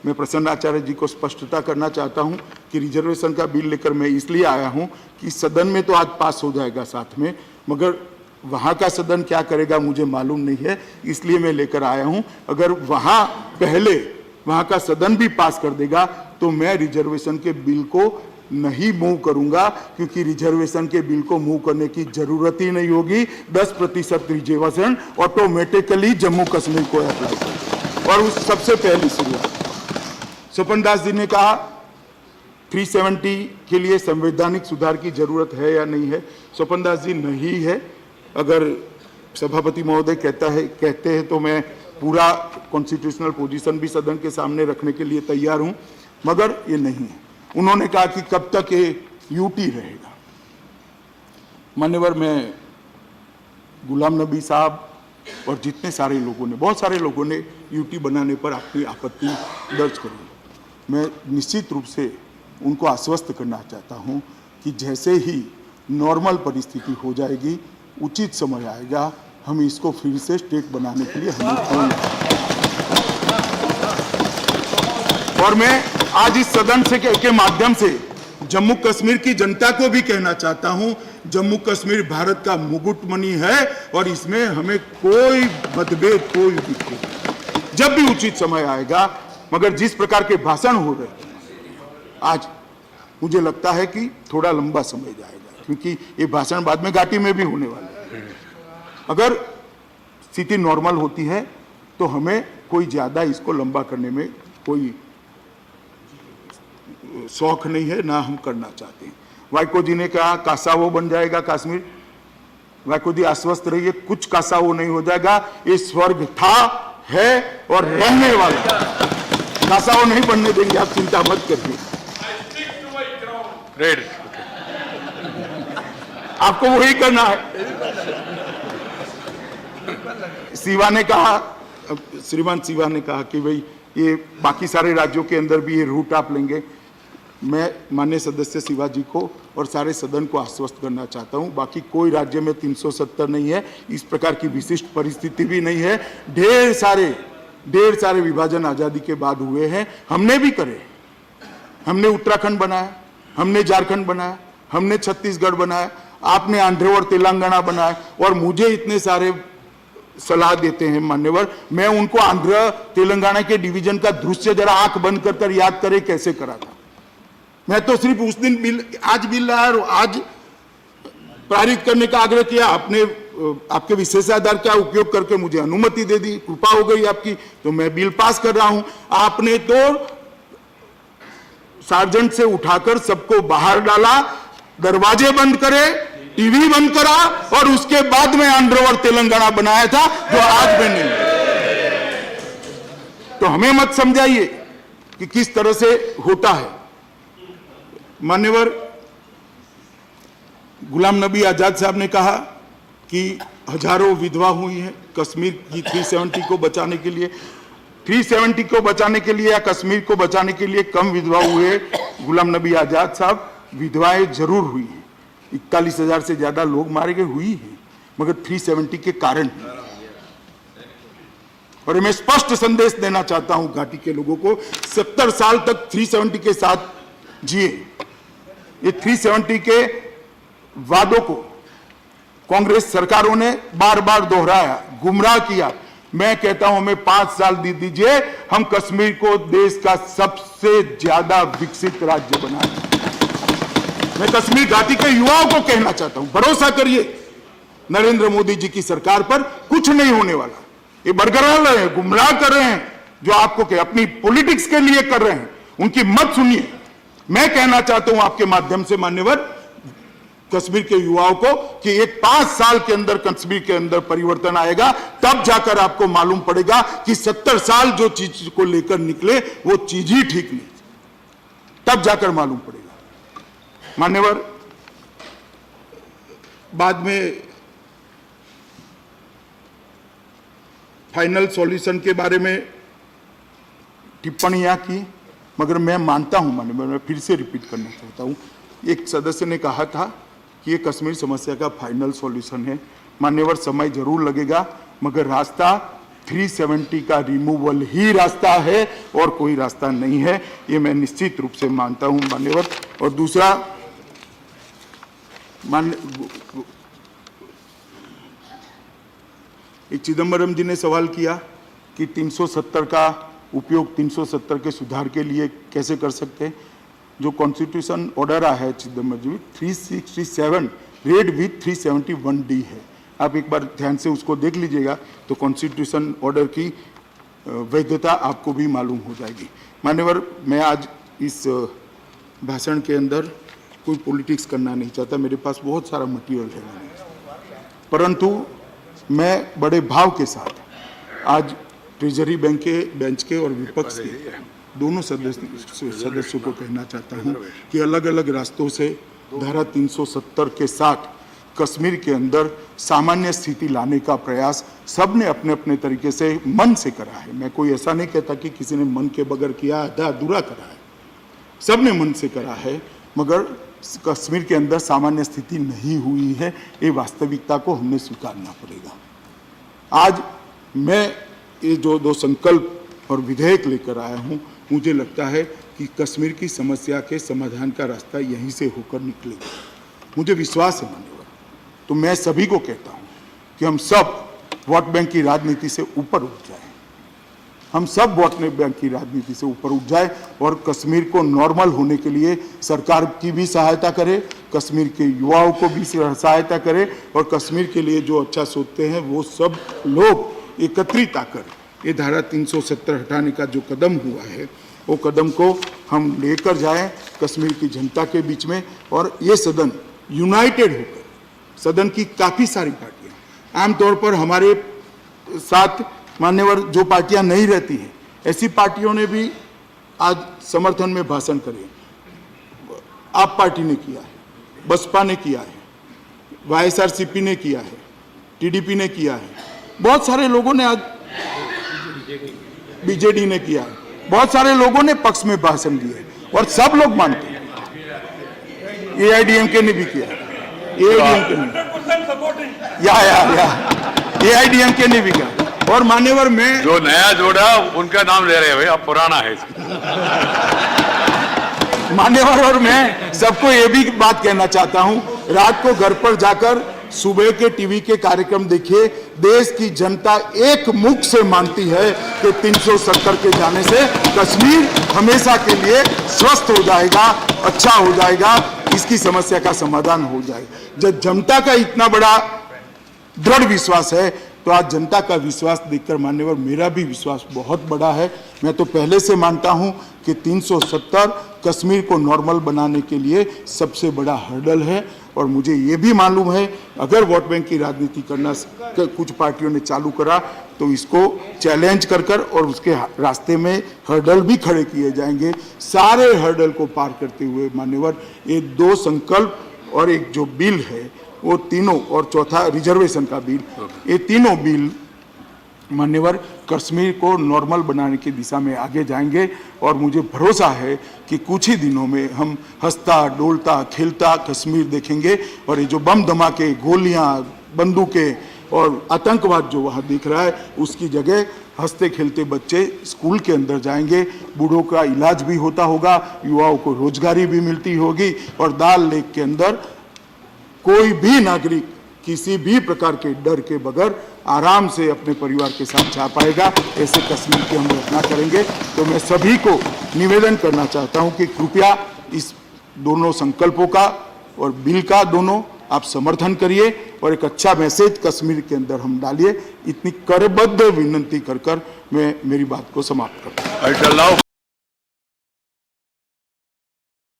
[SPEAKER 1] मैं प्रसन्न आचार्य जी को स्पष्टता करना चाहता हूं कि रिजर्वेशन का बिल लेकर मैं इसलिए आया हूं कि सदन में तो आज पास हो जाएगा साथ में, मगर वहां का सदन क्या करेगा मुझे मालूम नहीं है, इसलिए मैं लेकर आया हूं। अगर वहां का सदन भी पास कर देगा तो मैं रिजर्वेशन के बिल को नहीं मूव करूंगा, क्योंकि रिजर्वेशन के बिल को मूव करने की जरूरत ही नहीं होगी। 10% रिजर्वेशन ऑटोमेटिकली जम्मू कश्मीर को अप्लाई करेगा। और उस सबसे पहली शुरुआत स्वपन दास जी ने कहा 370 के लिए संवैधानिक सुधार की जरूरत है या नहीं है। स्वपन दास जी, नहीं है। अगर सभापति महोदय कहते हैं तो मैं पूरा कॉन्स्टिट्यूशनल पोजीशन भी सदन के सामने रखने के लिए तैयार हूं, मगर ये नहीं है। उन्होंने कहा कि कब तक ये यूटी रहेगा। मान्यवर, मैं गुलाम नबी साहब और जितने सारे लोगों ने, बहुत सारे लोगों ने यूटी बनाने पर अपनी आपत्ति दर्ज करी। मैं निश्चित रूप से उनको आश्वस्त करना चाहता हूं कि जैसे ही नॉर्मल परिस्थिति हो जाएगी, उचित समय आएगा, हम इसको फिर से स्टेट बनाने के लिए हम उठाएंगे। और मैं आज इस सदन से के माध्यम से जम्मू कश्मीर की जनता को भी कहना चाहता हूं, जम्मू कश्मीर भारत का मुकुटमणि है और इसमें हमें कोई मतभेद, कोई दिक्कत नहीं। जब भी उचित समय आएगा, मगर जिस प्रकार के भाषण हो रहे हैं आज, मुझे लगता है कि थोड़ा लंबा समय जाएगा, क्योंकि ये भाषण बाद में घाटी में भी होने वाले हैं। अगर स्थिति नॉर्मल होती है तो हमें कोई ज्यादा इसको लंबा करने में कोई शौक नहीं है, ना हम करना चाहते हैं। वाइको जी ने कहा कासावो बन जाएगा कश्मीर। वाइको जी आश्वस्त रहिए, कुछ कासावो नहीं हो जाएगा। ये स्वर्ग था, है और रहने वाला। कासावो नहीं बनने देंगे, आप चिंता मत करिए। आपको वही करना है। श्रीमान शिवा ने कहा कि भाई ये बाकी सारे राज्यों के अंदर भी ये रूट आप लेंगे। मैं माननीय सदस्य शिवा जी को और सारे सदन को आश्वस्त करना चाहता हूं, बाकी कोई राज्य में 370 नहीं है, इस प्रकार की विशिष्ट परिस्थिति भी नहीं है। ढेर सारे विभाजन आजादी के बाद हुए हैं, हमने भी करे। हमने उत्तराखंड बनाया, हमने झारखंड बनाया, हमने छत्तीसगढ़ बनाया, आपने आंध्र और तेलंगाना बनाया। और मुझे इतने सारे सलाह देते हैं मान्यवर, मैं उनको आंध्र तेलंगाना के डिवीजन का दृश्य जरा आंख बंद कर याद करे कैसे करा था। मैं तो सिर्फ उस दिन बिल, आज बिल लाया और आज पारित करने का आग्रह किया। आपने आपके विशेषाधिकार का उपयोग करके मुझे अनुमति दे दी, कृपा हो गई आपकी, तो मैं बिल पास कर रहा हूं। आपने तो सार्जेंट से उठाकर सबको बाहर डाला, दरवाजे बंद करे, टीवी बंद करा और उसके बाद में आंध्र और तेलंगाना बनाया था, जो आज में नहीं। तो हमें मत समझाइए कि किस तरह से होता है। मान्यवर गुलाम नबी आजाद साहब ने कहा कि हजारों विधवा हुई हैं कश्मीर की 370 को बचाने के लिए। 370 को बचाने के लिए या कश्मीर को बचाने के लिए कम विधवा हुए गुलाम नबी आजाद साहब, विधवाएं जरूर हुई हैं। 41,000 से ज्यादा लोग मारे गए हुई हैं, मगर 370 के कारण। और मैं स्पष्ट संदेश देना चाहता हूं घाटी के लोगों को, 70 साल तक 370 के साथ जिए। ये 370 के वादों को कांग्रेस सरकारों ने बार बार दोहराया, गुमराह किया। मैं कहता हूं हमें 5 साल दे दीजिए, हम कश्मीर को देश का सबसे ज्यादा विकसित राज्य बनाएंगे। मैं कश्मीर घाटी के युवाओं को कहना चाहता हूं, भरोसा करिए नरेंद्र मोदी जी की सरकार पर, कुछ नहीं होने वाला। ये बरकरार रहे हैं, गुमराह कर रहे हैं, जो आपको अपनी पॉलिटिक्स के लिए कर रहे हैं, उनकी मत सुनिए। मैं कहना चाहता हूं आपके माध्यम से मान्यवर कश्मीर के युवाओं को कि एक 5 साल के अंदर कश्मीर के अंदर परिवर्तन आएगा, तब जाकर आपको मालूम पड़ेगा कि 70 साल जो चीज को लेकर निकले वो चीज ही ठीक नहीं, तब जाकर मालूम पड़ेगा। मान्यवर बाद में फाइनल सॉल्यूशन के बारे में टिप्पणियां की, मगर मैं मानता हूं मान्यवर, मैं फिर से रिपीट करना चाहता हूं, एक सदस्य ने कहा था कि ये कश्मीर समस्या का फाइनल सॉल्यूशन है। मान्यवर समय जरूर लगेगा, मगर रास्ता 370 का रिमूवल ही रास्ता है और कोई रास्ता नहीं है, ये मैं निश्चित रूप से मानता हूं मान्यवर। और दूसरा, चिदम्बरम जी ने सवाल किया कि 370 का उपयोग 370 के सुधार के लिए कैसे कर सकते हैं। जो कॉन्स्टिट्यूशन ऑर्डर आया है चिदम्बरम जी, 367 रेड विथ 371D है। आप एक बार ध्यान से उसको देख लीजिएगा तो कॉन्स्टिट्यूशन ऑर्डर की वैधता आपको भी मालूम हो जाएगी। मान्यवर, मैं आज इस भाषण के अंदर कोई पॉलिटिक्स करना नहीं चाहता, मेरे पास बहुत सारा मटेरियल है, परंतु मैं बड़े भाव के साथ आज ट्रेजरी बैंक के बेंच के और विपक्ष के दोनों सदस्यों को कहना चाहता हूं कि अलग अलग रास्तों से धारा 370 के साथ कश्मीर के अंदर सामान्य स्थिति लाने का प्रयास सबने अपने अपने तरीके से मन से करा है। मैं कोई ऐसा नहीं कहता कि किसी ने मन के बगैर किया, आधा अधूरा करा है, सबने मन से करा है, मगर कश्मीर के अंदर सामान्य स्थिति नहीं हुई है, ये वास्तविकता को हमने स्वीकारना पड़ेगा। आज मैं ये जो 2 संकल्प और विधेयक लेकर आया हूँ, मुझे लगता है कि कश्मीर की समस्या के समाधान का रास्ता यहीं से होकर निकलेगा, मुझे विश्वास है मान्यवर। तो मैं सभी को कहता हूँ कि हम सब वोट बैंक की राजनीति से ऊपर उठ जाएं, हम सब वोट बैंक की राजनीति से ऊपर उठ जाए और कश्मीर को नॉर्मल होने के लिए सरकार की भी सहायता करे, कश्मीर के युवाओं को भी सहायता करे और कश्मीर के लिए जो अच्छा सोचते हैं वो सब लोग एकत्रित आकर ये धारा 370 हटाने का जो कदम हुआ है वो कदम को हम लेकर जाएं कश्मीर की जनता के बीच में। और ये सदन यूनाइटेड होकर, सदन की काफ़ी सारी पार्टियां, आमतौर पर हमारे साथ मान्यवर जो पार्टियां नहीं रहती हैं, ऐसी पार्टियों ने भी आज समर्थन में भाषण करे। आप पार्टी ने किया है, बसपा ने किया है, YSRCP ने किया है, TDP ने किया है, बहुत सारे लोगों ने, आज BJD ने किया है, बहुत सारे लोगों ने पक्ष में भाषण दिए और सब लोग मानते हैं। AIDMK ने भी किया, AIDMK ने, AIDMK ने भी किया। और मान्यवर में
[SPEAKER 3] जो नया जोड़ा उनका नाम ले रहे हैं भाई, अब पुराना है
[SPEAKER 1] मान्यवर। और मैं सबको ये भी बात कहना चाहता हूं, रात को घर पर जाकर सुबह के टीवी के कार्यक्रम देखिए, देश की जनता एक मुख से मानती है कि 370 के जाने से कश्मीर हमेशा के लिए स्वस्थ हो जाएगा, अच्छा हो जाएगा, इसकी समस्या का समाधान हो जाएगा। जब जनता का इतना बड़ा दृढ़ विश्वास है तो आज जनता का विश्वास देखकर मान्यवर मेरा भी विश्वास बहुत बड़ा है। मैं तो पहले से मानता हूं कि 370 कश्मीर को नॉर्मल बनाने के लिए सबसे बड़ा हर्डल है, और मुझे ये भी मालूम है अगर वोट बैंक की राजनीति करना कुछ पार्टियों ने चालू करा तो इसको चैलेंज कर और उसके रास्ते में हर्डल भी खड़े किए जाएंगे। सारे हर्डल को पार करते हुए मान्यवर ये 2 संकल्प और एक जो बिल है वो तीनों, और चौथा रिजर्वेशन का बिल, ये तीनों बिल मान्यवर कश्मीर को नॉर्मल बनाने की दिशा में आगे जाएंगे। और मुझे भरोसा है कि कुछ ही दिनों में हम हंसता डोलता खेलता कश्मीर देखेंगे, और ये जो बम धमाके, गोलियां, बंदूकें और आतंकवाद जो वहाँ दिख रहा है उसकी जगह हंसते खेलते बच्चे स्कूल के अंदर जाएंगे, बूढ़ों का इलाज भी होता होगा, युवाओं को रोजगारी भी मिलती होगी, और दाल लेक के अंदर कोई भी नागरिक किसी भी प्रकार के डर के बगैर आराम से अपने परिवार के साथ जा पाएगा। ऐसे कश्मीर की हम रचना करेंगे। तो मैं सभी को निवेदन करना चाहता हूं कि कृपया इस दोनों संकल्पों का और बिल का दोनों आप समर्थन करिए और एक अच्छा मैसेज कश्मीर के अंदर हम डालिए। इतनी करबद्ध विनंती कर मैं मेरी बात को समाप्त करता हूं।